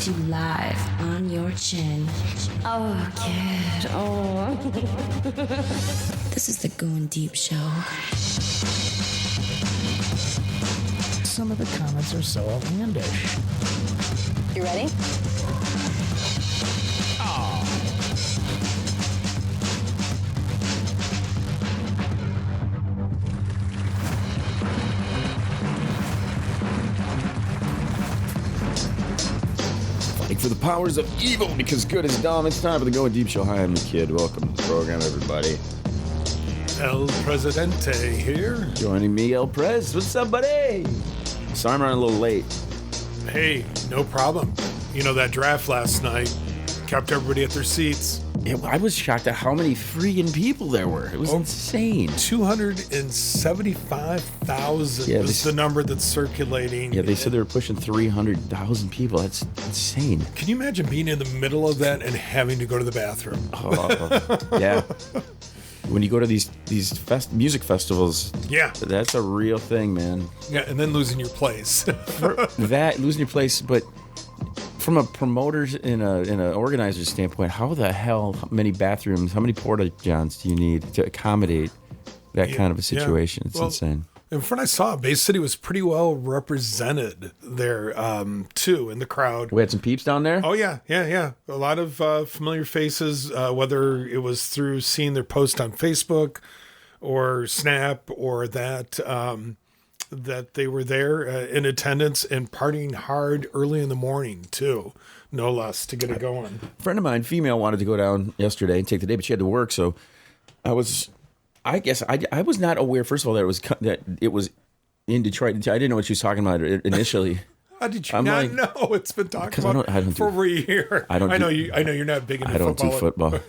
to live on your chin. Oh, kid. Oh. This is the Goin Deep show. Some of the comments are so outlandish. You ready? For the powers of evil, because good is dumb. It's time for the Goin Deep show. Hi, I'm the kid. Welcome to the program, everybody. El Presidente here. Joining me, El Prez. What's up, buddy? Sorry I'm running a little late. Hey, no problem. You know, that draft last night kept everybody at their seats. I was shocked at how many freaking people there were. It was insane. 275,000 was the number that's circulating. Yeah, they said they were pushing 300,000 people. That's insane. Can you imagine being in the middle of that and having to go to the bathroom? Oh, yeah. When you go to these music festivals, yeah, that's a real thing, man. Yeah, and then losing your place. Losing your place, but from a promoter's in an organizer's standpoint, how the hell many bathrooms, how many porta johns do you need to accommodate that kind of a situation? It's insane. And from what I saw, Bay City was pretty well represented there, too, in the crowd. We had some peeps down there? Oh, yeah. A lot of familiar faces, whether it was through seeing their post on Facebook or Snap or that they were there in attendance and partying hard early in the morning, too, no less, to get it going. A friend of mine, female, wanted to go down yesterday and take the day, but she had to work, so I was not aware, first of all, that it was in Detroit. I didn't know what she was talking about initially. How did you not know? It's been talked about for over a year. I know you're not big into football. I don't do football.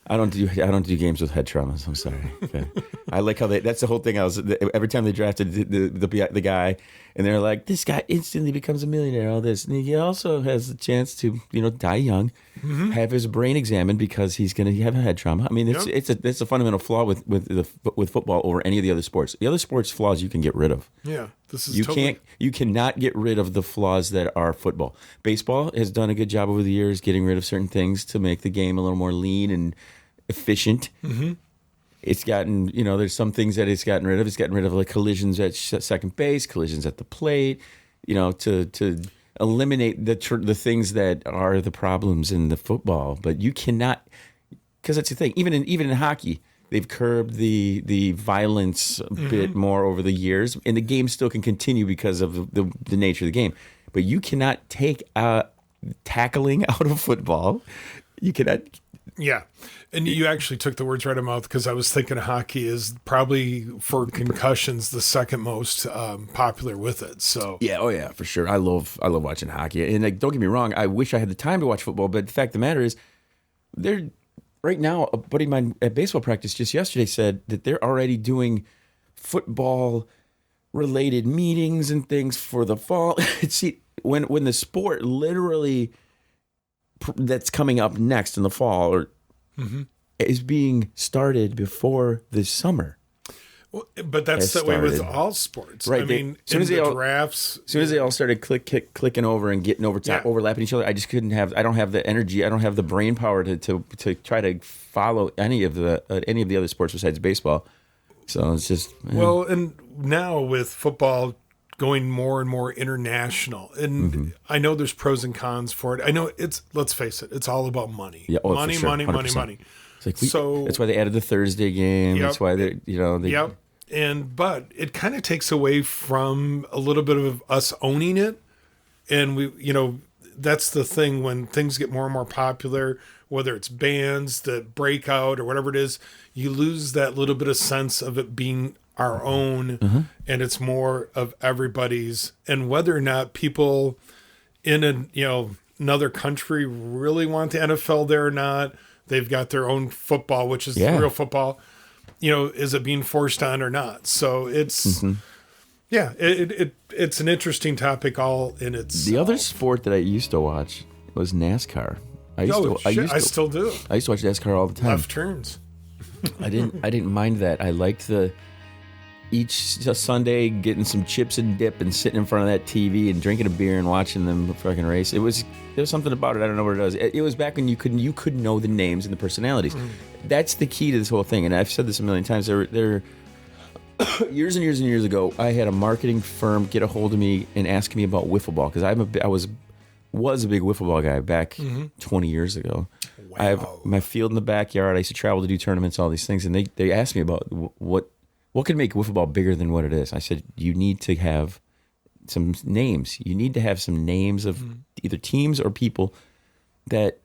I don't do games with head traumas. I'm sorry. Okay. I like how that's the whole thing. Every time they drafted the guy, and they're like, this guy instantly becomes a millionaire. All this, and he also has the chance to die young, have his brain examined because he's going to have a head trauma. I mean, it's a fundamental flaw with football over any of the other sports. The other sports flaws you can get rid of. Yeah, this is you cannot get rid of the flaws that are football. Baseball has done a good job over the years getting rid of certain things to make the game a little more lean and efficient. Mm-hmm. It's gotten, there's some things that it's gotten rid of. It's gotten rid of like collisions at second base, collisions at the plate, to eliminate the things that are the problems in the football. But you cannot, because that's the thing. Even in hockey, they've curbed the violence a bit more over the years, and the game still can continue because of the nature of the game. But you cannot take tackling out of football. You cannot. Yeah. And you actually took the words right out of my mouth, because I was thinking hockey is probably, for concussions, the second most popular with it. So yeah, oh yeah, for sure. I love watching hockey, and don't get me wrong, I wish I had the time to watch football. But the fact of the matter is, right now, a buddy of mine at baseball practice just yesterday said that they're already doing football-related meetings and things for the fall. See, when the sport literally that's coming up next in the fall is being started before the summer. Well, but that's the way with all sports, right? I mean, drafts, as soon as they all started clicking over and getting overlapping each other, I just couldn't have. I don't have the energy. I don't have the brain power to try to follow any of the other sports besides baseball. So it's just well, and now with football going more and more international, and I know there's pros and cons for it. I know let's face it, it's all about money. Yeah, money. It's like that's why they added the Thursday game. Yep, that's why they. Yep. But it kind of takes away from a little bit of us owning it. And that's the thing when things get more and more popular, whether it's bands that break out or whatever it is, you lose that little bit of sense of it being our own, and it's more of everybody's. And whether or not people in another country really want the NFL there or not, they've got their own football, which is the real football. Is it being forced on or not? So it's, it's an interesting topic all in itself. The other sport that I used to watch was NASCAR. I still do. I used to watch NASCAR all the time. Left turns. I didn't mind that. I liked each Sunday getting some chips and dip and sitting in front of that TV and drinking a beer and watching them fucking race. There was something about it. I don't know what it was. It was back when you could know the names and the personalities. That's the key to this whole thing. And I've said this a million times. There years and years and years ago, I had a marketing firm get a hold of me and ask me about wiffle ball because I was a big wiffle ball guy back 20 years ago. Wow. I have my field in the backyard. I used to travel to do tournaments, all these things, and they asked me about what can make wiffle ball bigger than what it is. I said, you need to have some names. You need to have some names of either teams or people that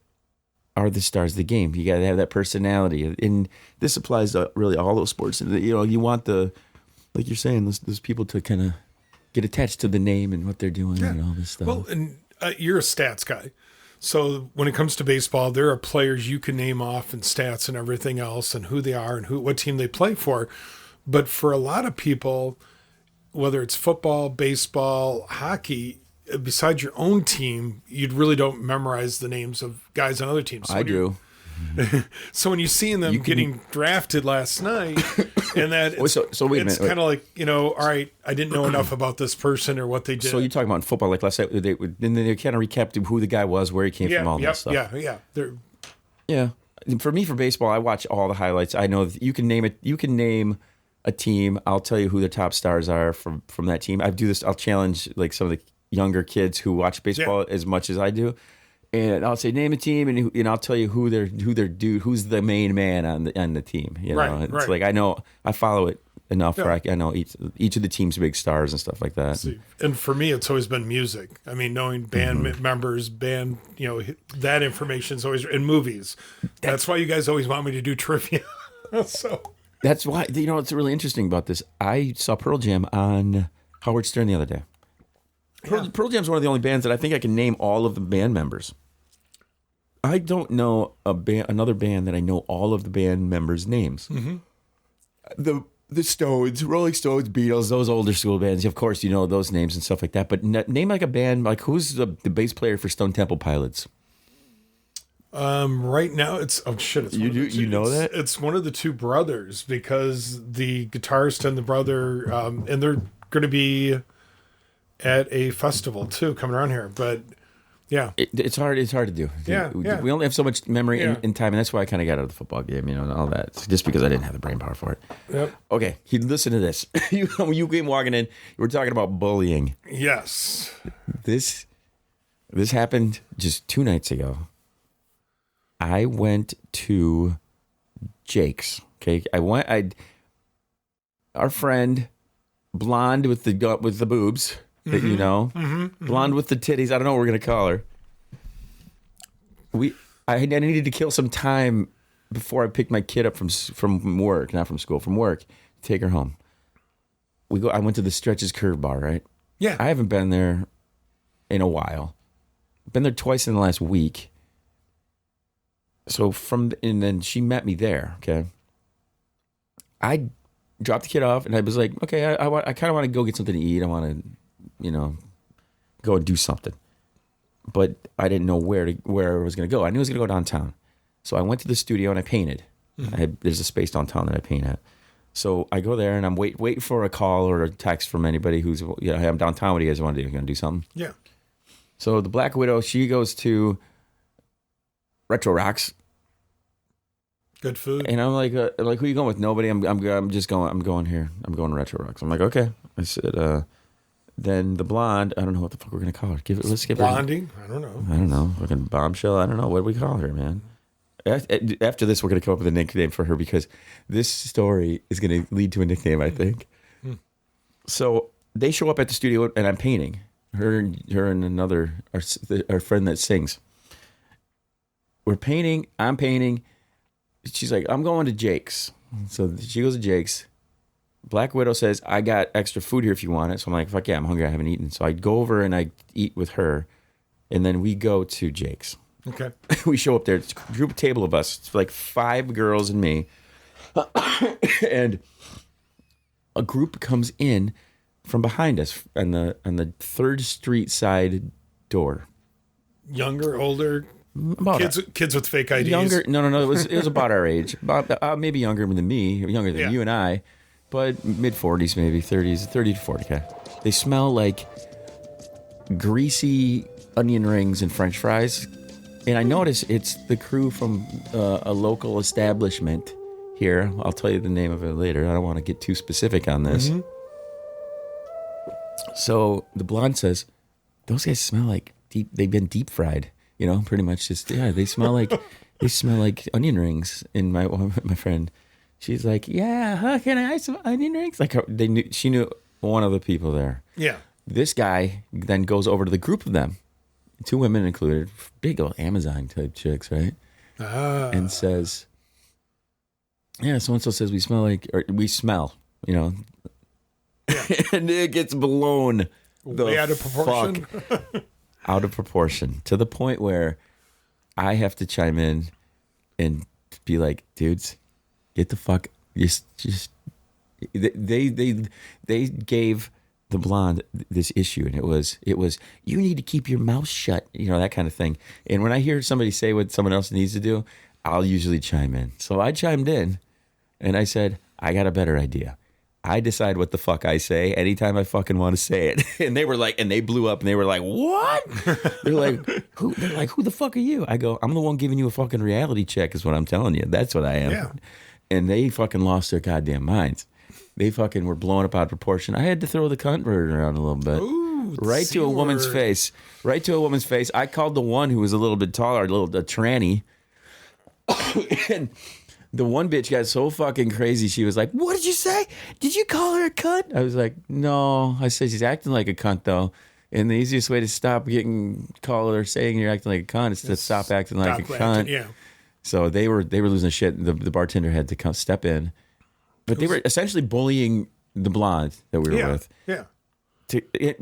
are the stars of the game. You got to have that personality, and this applies to really all those sports. And you want like you're saying, those people to kind of get attached to the name and what they're doing and all this stuff. Well, and you're a stats guy. So when it comes to baseball, there are players you can name off and stats and everything else and who they are and what team they play for. But for a lot of people, whether it's football, baseball, hockey, besides your own team, you really don't memorize the names of guys on other teams. So I do. So when you see them getting drafted last night, and that so wait a it's minute. kind of like, all right, I didn't know enough about this person or what they did. So you're talking about in football, like last night, they kind of recapped who the guy was, where he came from, all that stuff. Yeah. Yeah. For me, for baseball, I watch all the highlights. I know that you can name it. You can name a team. I'll tell you who the top stars are from that team. I do this. I'll challenge like some of the younger kids who watch baseball as much as I do. And I'll say, name a team, and I'll tell you who's the main man on the team. It's like I follow it enough where I know each of the team's big stars and stuff like that. See, and for me, it's always been music. I mean, knowing band members, that information is always in movies. That's why you guys always want me to do trivia. So that's why what's really interesting about this. I saw Pearl Jam on Howard Stern the other day. Pearl Jam's one of the only bands that I think I can name all of the band members. I don't know another band that I know all of the band members' names. The Stones, Rolling Stones, Beatles, those older school bands. Of course, you know those names and stuff like that. But name like a band, like who's the bass player for Stone Temple Pilots? Right now it's you know that it's one of the two brothers because the guitarist and the brother and they're going to be at a festival too coming around here, but yeah, it's hard to do. We only have so much memory and time, and that's why I kind of got out of the football game, and all that. It's just because I didn't have the brain power for it. Yep. Okay, listen to this. You came walking in. You were talking about bullying. Yes. This happened just 2 nights ago. I went to Jake's. Okay, our friend, blonde with the boobs. That blonde with the titties. I don't know what we're gonna call her. I needed to kill some time before I picked my kid up from work, not from school, from work. Take her home. I went to the Stretches Curve Bar, right? Yeah. I haven't been there in a while. Been there twice in the last week. So and then she met me there. Okay. I dropped the kid off, and I was like, okay, I kind of want to go get something to eat. I want to. Go and do something. But I didn't know where I was going to go. I knew I was going to go downtown. So I went to the studio and I painted. There's a space downtown that I paint at. So I go there and I'm waiting for a call or a text from anybody who's, hey, I'm downtown. What do you guys want to do? You going to do something? Yeah. So the Black Widow, she goes to Retro Rocks. Good food. And I'm like, who you going with? Nobody. I'm going here. I'm going to Retro Rocks. I'm like, okay. I said, then the blonde, I don't know what the fuck we're gonna call her. Let's give her Blondie. I don't know. Fucking bombshell. I don't know. What do we call her, man? After this, we're gonna come up with a nickname for her because this story is gonna lead to a nickname, I think. So they show up at the studio and I'm painting. Her and another our friend that sings. We're painting. I'm painting. She's like, I'm going to Jake's. So she goes to Jake's. Black Widow says, I got extra food here if you want it. So I'm like, fuck yeah, I'm hungry. I haven't eaten. So I go over and I eat with her. And then we go to Jake's. Okay. We show up there. It's a group table of us. It's like 5 girls and me. And a group comes in from behind us on the 3rd Street side door. Younger, older, kids with fake IDs. Younger? No. It was about our age. About maybe younger than me, younger than you and I. but mid 40s, maybe 30s, 30 to 40. Okay. They smell like greasy onion rings and French fries. And I notice it's the crew from a local establishment here. I'll tell you the name of it later. I don't want to get too specific on this. Mm-hmm. So the blonde says, those guys smell like they've been deep fried, pretty much just, they smell like onion rings. And my friend, she's like, yeah, huh, can I have some onion rings? Like she knew one of the people there. Yeah. This guy then goes over to the group of them, 2 women included, big old Amazon type chicks, right? And says, yeah, so-and-so says we smell, Yeah. And it gets blown way out of proportion. Out of proportion to the point where I have to chime in and be like, dudes, get the fuck, just they gave the blonde this issue, and it was you need to keep your mouth shut, that kind of thing. And when I hear somebody say what someone else needs to do, I'll usually chime in. So I chimed in and I said, I got a better idea. I decide what the fuck I say anytime I fucking want to say it. And they were like, and they blew up and they were like, what? They're like, who the fuck are you? I go, I'm the one giving you a fucking reality check is what I'm telling you. That's what I am. Yeah. And they fucking lost their goddamn minds. They fucking were blowing up out of proportion. I had to throw the cunt word around a little bit. Ooh, right to a woman's face. Right to a woman's face. I called the one who was a little bit taller, a tranny. And the one bitch got so fucking crazy. She was like, what did you say? Did you call her a cunt? I was like, no. I said, she's acting like a cunt, though. And the easiest way to stop call her saying you're acting like a cunt is to stop acting like a cunt. Yeah. So they were losing shit. The bartender had to step in. But they were essentially bullying the blonde that we were with. Yeah.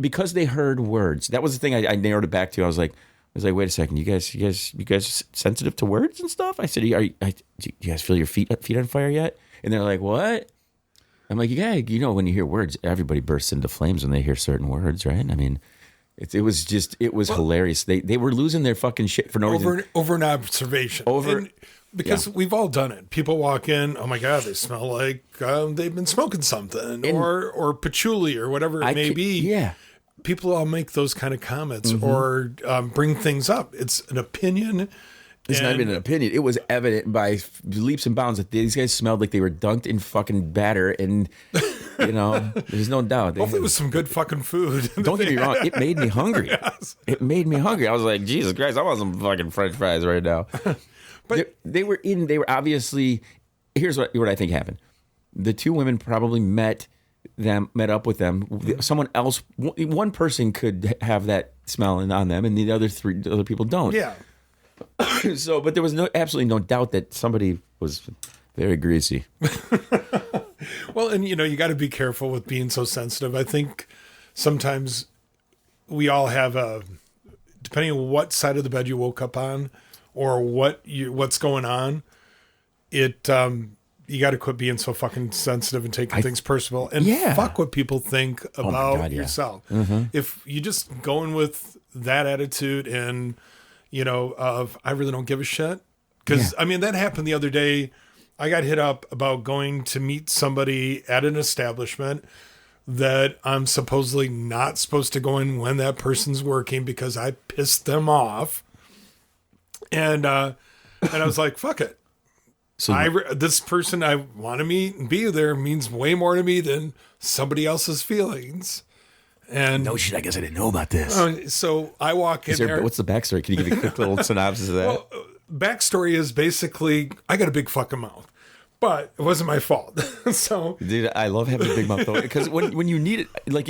Because they heard words. That was the thing I narrowed it back to. I was like, wait a second, you guys sensitive to words and stuff? I said, do you guys feel your feet on fire yet? And they're like, what? I'm like, yeah, when you hear words, everybody bursts into flames when they hear certain words, right? I mean, it was hilarious. They were losing their fucking shit for no reason. Over an observation. Because we've all done it. People walk in, oh my God, they smell like they've been smoking something, or patchouli, or whatever it may be. Yeah. People all make those kind of comments or bring things up. It's an opinion. It's not even an opinion. It was evident by leaps and bounds that these guys smelled like they were dunked in fucking batter, and there's no doubt. Hopefully it was some good fucking food. Don't get me wrong. It made me hungry. Yes. It made me hungry. I was like, Jesus Christ, I want some fucking French fries right now. But they were obviously, here's what I think happened. The 2 women probably met up with them. Someone else, one person could have that smell on them, and the other people don't. Yeah. So, but there was absolutely no doubt that somebody was very greasy. Well, and you got to be careful with being so sensitive. I think sometimes we all have depending on what side of the bed you woke up on, or what's going on, you got to quit being so fucking sensitive and taking things personal, and fuck what people think about yourself. Mm-hmm. If you just go in with that attitude and, of I really don't give a shit. Because, I mean, that happened the other day. I got hit up about going to meet somebody at an establishment that I'm supposedly not supposed to go in when that person's working because I pissed them off. And I was like, fuck it. So this person I want to meet and be there means way more to me than somebody else's feelings. And no shit, I guess I didn't know about this. So I walk in there. What's the backstory? Can you give a quick little synopsis of that? Well, backstory is basically I got a big fucking mouth, but it wasn't my fault. So, dude, I love having a big mouth though, because when you need it, like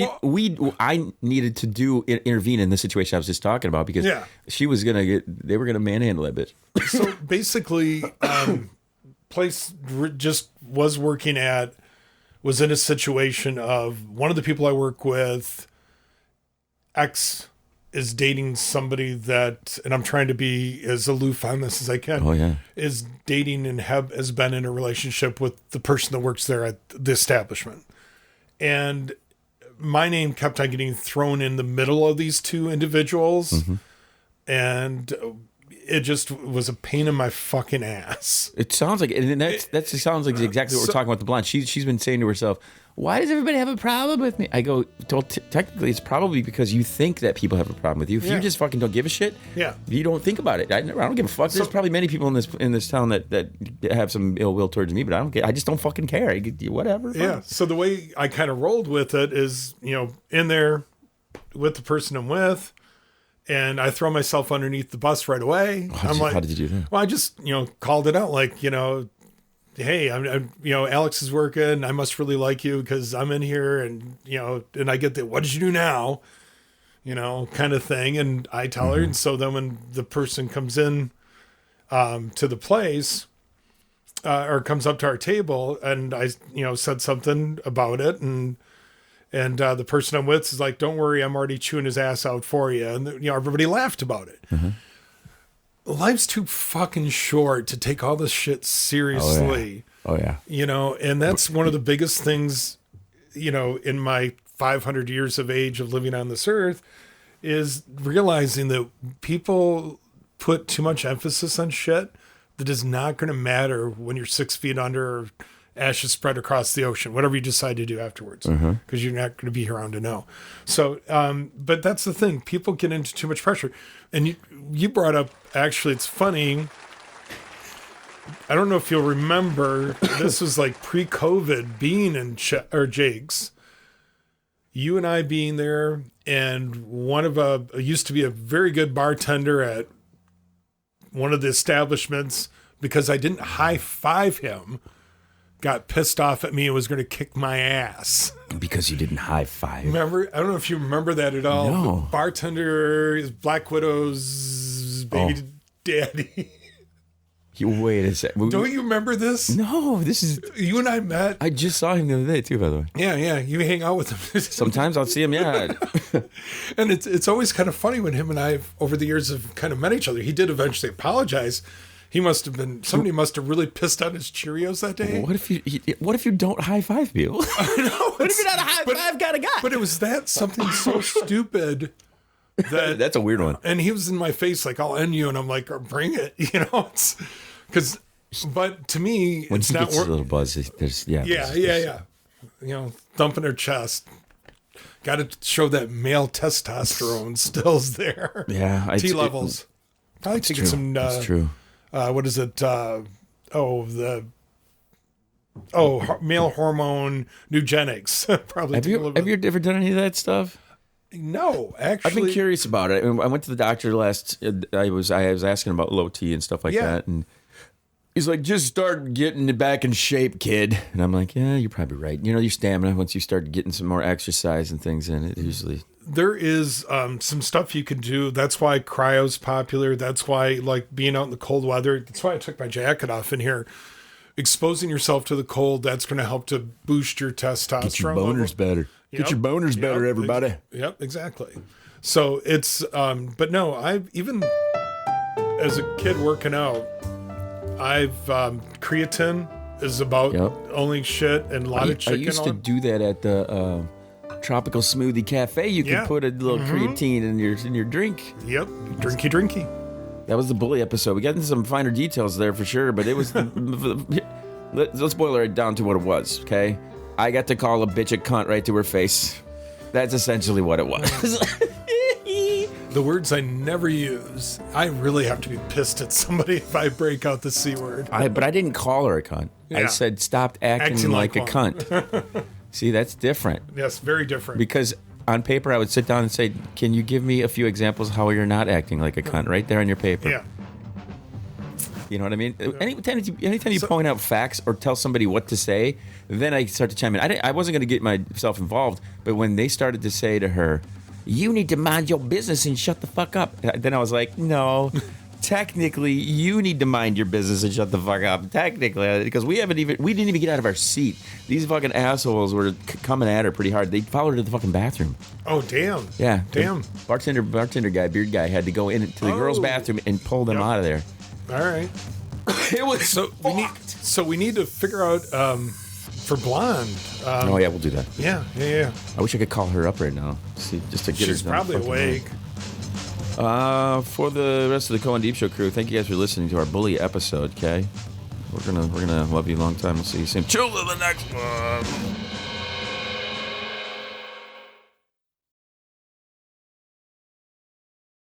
I needed to intervene in the situation I was just talking about, because she was they were gonna manhandle that bitch. So basically, place just was in a situation of one of the people I work with, ex is dating somebody that, and I'm trying to be as aloof on this as I can. Oh yeah, is dating and has been in a relationship with the person that works there at the establishment, and my name kept on getting thrown in the middle of these 2 individuals, and it just was a pain in my fucking ass. It sounds like, and that sounds like exactly what we're talking about the blonde. She's been saying to herself, why does everybody have a problem with me? I go, well, technically, it's probably because you think that people have a problem with you. If you just fucking don't give a shit, you don't think about it. I don't give a fuck. There's probably many people in this town that have some ill will towards me, but I don't care. I just don't fucking care. Whatever. Yeah. So the way I kind of rolled with it is, in there with the person I'm with, and I throw myself underneath the bus right away. How did you do that? Well, I just, called it out like, hey, I'm Alex is working. I must really like you because I'm in here, and and I get the what did you do now, kind of thing, and I tell her, and so then when the person comes in to the place or comes up to our table, and I said something about it, and the person I'm with is like, don't worry, I'm already chewing his ass out for you, and everybody laughed about it. Life's too fucking short to take all this shit seriously. Oh yeah. And that's one of the biggest things, in my 500 years of age of living on this earth, is realizing that people put too much emphasis on shit that is not going to matter when you're 6 feet under, or ashes spread across the ocean, whatever you decide to do afterwards, because you're not going to be around to know. So, but that's the thing. People get into too much pressure. And you brought up, actually, it's funny. I don't know if you'll remember, this was like pre-COVID being in Jake's. You and I being there, and one of used to be a very good bartender at one of the establishments, because I didn't high five him, got pissed off at me and was going to kick my ass. Because you didn't high five. Remember? I don't know if you remember that at all. No. The bartender is Black Widow's baby daddy. Wait a second. Don't you remember this? No, this is... You and I met. I just saw him the other day, too, by the way. Yeah. You hang out with him. Sometimes I'll see him, yeah. And it's always kind of funny when him and I, over the years, have kind of met each other. He did eventually apologize. Somebody must have really pissed on his Cheerios that day. What if you don't high five people? I know. What if you're not a high five kind of guy? But it was something so stupid that that's a weird one. And he was in my face like, I'll end you, and I'm like, bring it, but to me, when it's he not gets a little buzz, there's thumping her chest. Got to show that male testosterone still's there. Yeah, T levels. Probably taking some. That's true. What is it? Male hormone eugenics. Probably. Have you ever done any of that stuff? No, actually. I've been curious about it. I went to the doctor last. I was asking about low T and stuff like that, and he's like, "Just start getting it back in shape, kid." And I'm like, "Yeah, you're probably right. Your stamina, once you start getting some more exercise and things in it, usually." There is some stuff you can do. That's why cryo's popular. That's why, like, being out in the cold weather. That's why I took my jacket off in here. Exposing yourself to the cold, that's going to help to boost your testosterone. Get your boners better. Get your boners better, everybody. Yep, exactly. So it's, but no, even as a kid working out, creatine is about only shit and a lot of chicken. I used to do that at the Tropical Smoothie Cafe. You could put a little creatine in your drink. Yep, drinky. That was the bully episode. We got into some finer details there for sure, but it was... let's boil it down to what it was, okay? I got to call a bitch a cunt right to her face. That's essentially what it was. The words I never use. I really have to be pissed at somebody if I break out the C word. But I didn't call her a cunt. Yeah. I said, stop acting like a cunt. See, that's different. Yes, very different. Because on paper, I would sit down and say, can you give me a few examples how you're not acting like a cunt right there on your paper? Yeah. You know what I mean? Anytime you point out facts or tell somebody what to say, then I start to chime in. I wasn't going to get myself involved, but when they started to say to her, you need to mind your business and shut the fuck up, then I was like, no, technically, you need to mind your business and shut the fuck up. Technically, because we didn't even get out of our seat. These fucking assholes were coming at her pretty hard. They followed her to the fucking bathroom. Oh, damn. Yeah. Damn. Bartender guy, beard guy, had to go into the girls' bathroom and pull them out of there. All right. It was so we need to figure out for blonde. Oh yeah, we'll do that. Yeah. I wish I could call her up right now. See, just to get her. She's probably awake. For the rest of the Goin Deep Show crew, thank you guys for listening to our bully episode. Okay, we're gonna love you a long time. We'll see you soon. Chill to the next one.